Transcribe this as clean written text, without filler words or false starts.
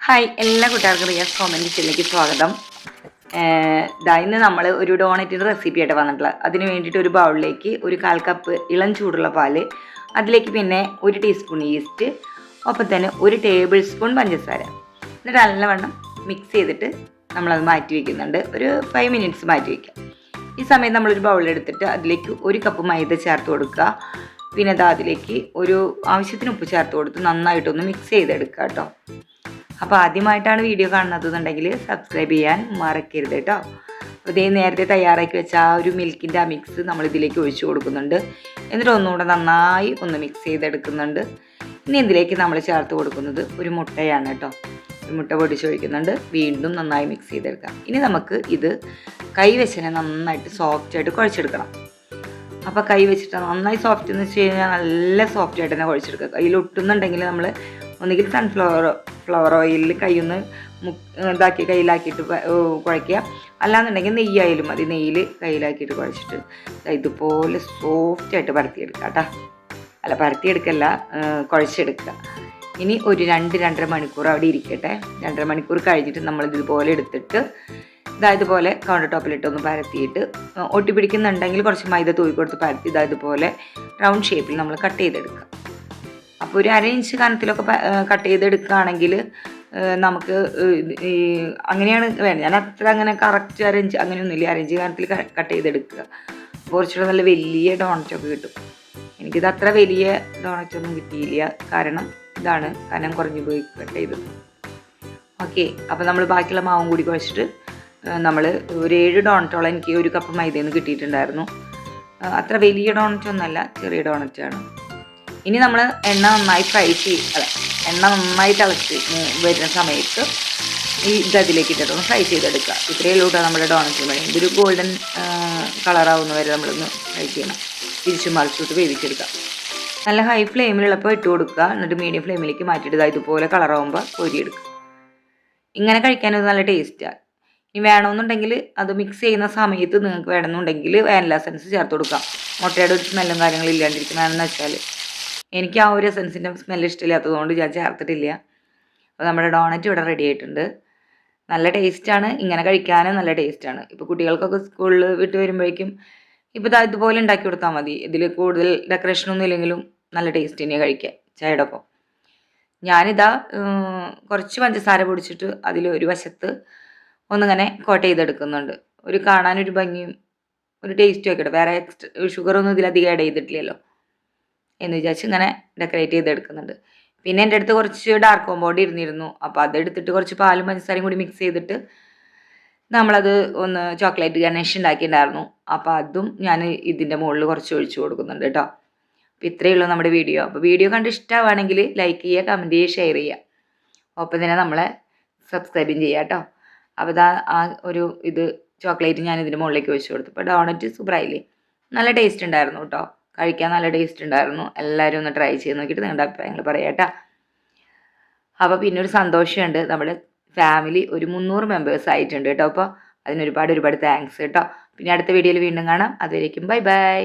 Hi, എല്ലാ കൂട്ടുകാർക്കും Riyas comment കിച്ചണിലേക്ക് സ്വാഗതം. ഇന്ന് നമ്മൾ ഒരു ഡോണറ്റിൻ്റെ റെസിപ്പി ആയിട്ട് വന്നിട്ടുള്ളത്. അതിന് വേണ്ടിയിട്ട് ഒരു ബൗളിലേക്ക് ഒരു 1/4 കപ്പ് ഇളം ചൂടുള്ള പാല്, അതിലേക്ക് പിന്നെ 1 ടീസ്പൂൺ ഈസ്റ്റ്, ഒപ്പം തന്നെ 1 ടേബിൾ സ്പൂൺ പഞ്ചസാര. എന്നിട്ട് നല്ലവണ്ണം മിക്സ് ചെയ്തിട്ട് നമ്മളത് മാറ്റി വയ്ക്കുന്നുണ്ട്. ഒരു 5 മിനിറ്റ്സ് മാറ്റി വയ്ക്കാം. ഈ സമയത്ത് നമ്മളൊരു ബൗളെടുത്തിട്ട് അതിലേക്ക് 1 കപ്പ് മൈദ ചേർത്ത് കൊടുക്കുക. പിന്നെ അതിലേക്ക് ഒരു ആവശ്യത്തിന് ഉപ്പ് ചേർത്ത് കൊടുത്ത് നന്നായിട്ടൊന്ന് മിക്സ് ചെയ്തെടുക്കുക കേട്ടോ. അപ്പോൾ ആദ്യമായിട്ടാണ് വീഡിയോ കാണുന്നതെന്നുണ്ടെങ്കിൽ സബ്സ്ക്രൈബ് ചെയ്യാൻ മറക്കരുത് കേട്ടോ. അപ്പോൾ ഇതേ നേരത്തെ തയ്യാറാക്കി വെച്ച ആ ഒരു മിൽക്കിൻ്റെ ആ മിക്സ് നമ്മളിതിലേക്ക് ഒഴിച്ചു കൊടുക്കുന്നുണ്ട്. എന്നിട്ട് ഒന്നുകൂടെ നന്നായി ഒന്ന് മിക്സ് ചെയ്തെടുക്കുന്നുണ്ട്. ഇനി ഇതിലേക്ക് നമ്മൾ ചേർത്ത് കൊടുക്കുന്നത് ഒരു മുട്ടയാണ് കേട്ടോ. ഒരു മുട്ട പൊടിച്ചൊഴിക്കുന്നുണ്ട്. വീണ്ടും നന്നായി മിക്സ് ചെയ്തെടുക്കാം. ഇനി നമുക്ക് ഇത് കൈവശനെ നന്നായിട്ട് സോഫ്റ്റായിട്ട് കുഴച്ചെടുക്കണം. അപ്പോൾ കൈ വെച്ചിട്ട് നന്നായി സോഫ്റ്റ് എന്ന് വെച്ച് കഴിഞ്ഞാൽ നല്ല സോഫ്റ്റായിട്ട് തന്നെ കുഴച്ചെടുക്കുക. കയ്യിൽ ഒട്ടുന്നുണ്ടെങ്കിൽ നമ്മൾ ഒന്നുകിൽ ഫ്ലവർ ഓയിലിൽ കൈയൊന്ന് ഇതാക്കി കയ്യിലാക്കിയിട്ട് കുഴയ്ക്കുക. അല്ലാന്നുണ്ടെങ്കിൽ നെയ്യായാലും മതി. നെയ്യിൽ കയ്യിലാക്കിയിട്ട് കുഴച്ചിട്ട് ഇതുപോലെ സോഫ്റ്റായിട്ട് പരത്തിയെടുക്കുക കേട്ടോ. അല്ല, പരത്തിയെടുക്കല്ല, കുഴച്ചെടുക്കുക. ഇനി ഒരു 2-2.5 മണിക്കൂർ അവിടെ ഇരിക്കട്ടെ. 2.5 മണിക്കൂർ കഴിഞ്ഞിട്ട് നമ്മളിതുപോലെ എടുത്തിട്ട് ഇതുപോലെ കൗണ്ടർ ടോപ്പിലിട്ടൊന്ന് പരത്തിയിട്ട് ഒട്ടിപ്പിടിക്കുന്നുണ്ടെങ്കിൽ കുറച്ച് മൈദ തൂക്കി കൊടുത്ത് പരത്തി ഇതുപോലെ റൗണ്ട് ഷേപ്പിൽ നമ്മൾ കട്ട് ചെയ്തെടുക്കുക. അപ്പോൾ ഒരു 1/2 ഇഞ്ച് കനത്തിലൊക്കെ കട്ട് ചെയ്തെടുക്കുകയാണെങ്കിൽ നമുക്ക് അങ്ങനെയാണ് വേണ്ടത്. ഞാൻ അത്ര അങ്ങനെ കറക്റ്റ് 1/2 ഇഞ്ച് അങ്ങനെയൊന്നുമില്ല. 1/2 ഇഞ്ച് കനത്തിൽ കട്ട് ചെയ്തെടുക്കുക. കുറച്ചുകൂടെ നല്ല വലിയ ഡോണറ്റൊക്കെ കിട്ടും. എനിക്കിത് അത്ര വലിയ ഡോണറ്റൊന്നും കിട്ടിയില്ല. കാരണം ഇതാണ് കനം കുറഞ്ഞു പോയി കട്ട് ചെയ്തത്. ഓക്കെ, അപ്പോൾ നമ്മൾ ബാക്കിയുള്ള മാവും കൂടി കുഴച്ചിട്ട് നമ്മൾ ഒരു 7 ഡോണറ്റോളം എനിക്ക് 1 കപ്പ് മൈദയിൽ നിന്ന് കിട്ടിയിട്ടുണ്ടായിരുന്നു. അത്ര വലിയ ഡോണറ്റൊന്നുമല്ല, ചെറിയ ഡോണറ്റാണ്. ഇനി നമ്മൾ എണ്ണ നന്നായി എണ്ണ നന്നായി തിളച്ച് വരുന്ന സമയത്ത് ഇതിലേക്ക് ഇട്ടിട്ടൊന്ന് ഫ്രൈ ചെയ്തെടുക്കുക. ഇത്രയേ ഉള്ളൂ നമ്മുടെ ഡോണറ്റ് വേണം. ഇതൊരു ഗോൾഡൻ കളറാവുന്ന വരെ നമ്മളൊന്ന് ഫ്രൈ ചെയ്യണം. തിരിച്ചു മറിച്ചിട്ട് വേവിച്ചെടുക്കുക. നല്ല ഹൈ ഫ്ലെയിമിലുള്ളപ്പോൾ ഇട്ട് കൊടുക്കുക. എന്നിട്ട് മീഡിയം ഫ്ലെയിമിലേക്ക് മാറ്റിയിട്ട് ഇതുപോലെ കളറാവുമ്പോൾ പൊരിയെടുക്കുക. ഇങ്ങനെ കഴിക്കാനൊരു നല്ല ടേസ്റ്റാണ്. ഇനി വേണമെന്നുണ്ടെങ്കിൽ അത് മിക്സ് ചെയ്യുന്ന സമയത്ത് നിങ്ങൾക്ക് വേണമെന്നുണ്ടെങ്കിൽ വാനില എസൻസ് ചേർത്ത് കൊടുക്കാം. മുട്ടയുടെ ഒരു സ്മെല്ലും കാര്യങ്ങളും ഇല്ലാണ്ടിരിക്കുന്നതാണെന്ന് വെച്ചാൽ എനിക്ക് ആ ഒരു എസൻസിൻ്റെ സ്മെല്ല് ഇഷ്ടമില്ലാത്തതുകൊണ്ട് ഞാൻ ചേർത്തിട്ടില്ല. അപ്പോൾ നമ്മുടെ ഡോണറ്റ് ഇവിടെ റെഡി ആയിട്ടുണ്ട്. നല്ല ടേസ്റ്റാണ്. ഇങ്ങനെ കഴിക്കാനും നല്ല ടേസ്റ്റാണ്. ഇപ്പോൾ കുട്ടികൾക്കൊക്കെ സ്കൂളിൽ വിട്ട് വരുമ്പോഴേക്കും ഇപ്പോൾ ഇതുപോലെ ഉണ്ടാക്കി കൊടുത്താൽ മതി. ഇതിൽ കൂടുതൽ ഡെക്കറേഷനൊന്നും ഇല്ലെങ്കിലും നല്ല ടേസ്റ്റ് തന്നെയാണ് കഴിക്കാൻ ചായയുടെ ഒപ്പം. ഞാനിതാ കുറച്ച് പഞ്ചസാര പൊടിച്ചിട്ട് അതിൽ ഒരു വശത്ത് ഒന്നിങ്ങനെ കോട്ട് ചെയ്തെടുക്കുന്നുണ്ട്. ഒരു കാണാനൊരു ഭംഗിയും ഒരു ടേസ്റ്റും ഒക്കെ വേറെ എക്സ്ട്രാ ഷുഗറൊന്നും ഇതിലധികം ആഡ് ചെയ്തിട്ടില്ലല്ലോ എന്ന് വിചാരിച്ച് ഇങ്ങനെ ഡെക്കറേറ്റ് ചെയ്തെടുക്കുന്നുണ്ട്. പിന്നെ എൻ്റെ അടുത്ത് കുറച്ച് ഡാർക്ക് കോമ്പൗണ്ട് ഇരുന്നിരുന്നു. അപ്പോൾ അതെടുത്തിട്ട് കുറച്ച് പാലും പഞ്ചസാരയും കൂടി മിക്സ് ചെയ്തിട്ട് നമ്മളത് ഒന്ന് ചോക്ലേറ്റ് ഗണേഷ് ഉണ്ടാക്കിയിട്ടുണ്ടായിരുന്നു. അപ്പോൾ അതും ഞാൻ ഇതിൻ്റെ മുകളിൽ കുറച്ച് ഒഴിച്ചു കൊടുക്കുന്നുണ്ട് കേട്ടോ. അപ്പോൾ ഇത്രയേ ഉള്ളൂ നമ്മുടെ വീഡിയോ. അപ്പോൾ വീഡിയോ കണ്ട് ഇഷ്ടമാണെങ്കിൽ ലൈക്ക് ചെയ്യുക, കമൻറ്റ് ചെയ്യുക, ഷെയർ ചെയ്യുക. ഒപ്പം തന്നെ നമ്മളെ സബ്സ്ക്രൈബും ചെയ്യുക കേട്ടോ. അപ്പോൾ ആ ഒരു ചോക്ലേറ്റ് ഞാൻ ഇതിൻ്റെ മുകളിലേക്ക് ഒഴിച്ചു കൊടുത്തു. അപ്പോൾ ഡോണറ്റ് സൂപ്പറായില്ലേ? നല്ല ടേസ്റ്റ് ഉണ്ടായിരുന്നു കേട്ടോ. കഴിക്കാൻ നല്ല ടേസ്റ്റ് ഉണ്ടായിരുന്നു. എല്ലാവരും ഒന്ന് ട്രൈ ചെയ്ത് നോക്കിയിട്ട് നിങ്ങളുടെ അഭിപ്രായങ്ങൾ പറയാം കേട്ടോ. അപ്പോൾ പിന്നെ ഒരു സന്തോഷമുണ്ട്, നമ്മുടെ ഫാമിലി ഒരു 300 മെമ്പേഴ്സ് ആയിട്ടുണ്ട് കേട്ടോ. അപ്പോൾ അതിന് ഒരുപാട് താങ്ക്സ് കേട്ടോ. പിന്നെ അടുത്ത വീഡിയോയിൽ വീണ്ടും കാണാം. അതുവരേക്കും ബൈ ബൈ.